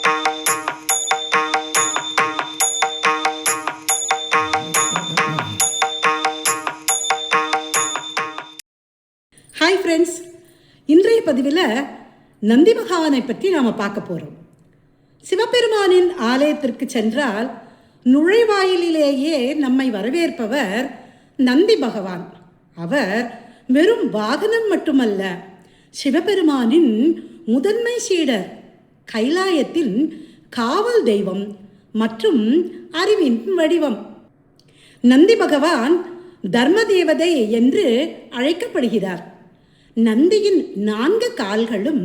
Hi friends, இன்றைய பதிவில் நந்தி பகவானை பற்றி நாம் பார்க்க போகிறோம். சிவபெருமானின் ஆலயத்திற்கு சென்றால் நுழைவாயிலேயே நம்மை வரவேற்பவர் நந்தி பகவான். அவர் வெறும் வாகனம் மட்டுமல்ல, சிவபெருமானின் முதன்மை சீடர், கைலாயத்தின் காவல் தெய்வம் மற்றும் அறிவின் வடிவம். நந்தி பகவான் தர்ம தேவதை என்று அழைக்கப்படுகிறார். நந்தியின் 4 கால்களும்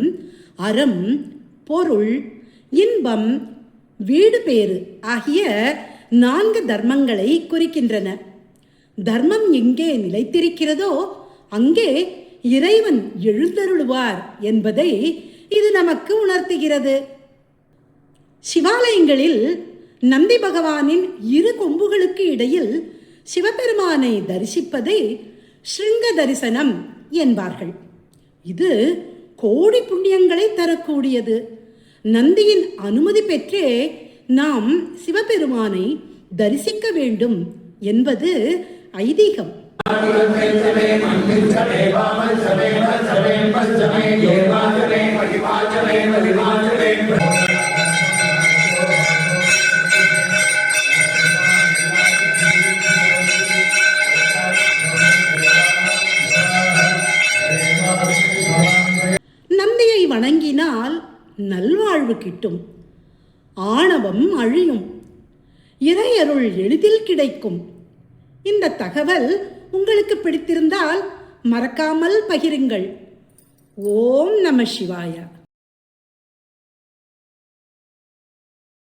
அறம், பொருள், இன்பம், வீடு பேறு ஆகிய 4 தர்மங்களை குறிக்கின்றன. தர்மம் எங்கே நிலைத்திருக்கிறதோ அங்கே இறைவன் எழுந்தருளுவார் என்பதை இது நமக்கு உணர்த்துகிறது. சிவாலயங்களில் நந்தி பகவானின் 2 கொம்புகளுக்கு இடையில் சிவபெருமானை தரிசிப்பதை ஸ்ருங்க தரிசனம் என்பார்கள். இது கோடி புண்ணியங்களை தரக்கூடியது. நந்தியின் அனுமதி பெற்றே நாம் சிவபெருமானை தரிசிக்க வேண்டும் என்பது ஐதீகம். நந்தியை வணங்கினால் நல்வாழ்வு கிட்டும், ஆணவம் அழியும், இறையருள் எளிதில் கிடைக்கும். இந்த தகவல் உங்களுக்கு பிடித்திருந்தால் மறக்காமல் பகிருங்கள். ஓம் நம சிவாய.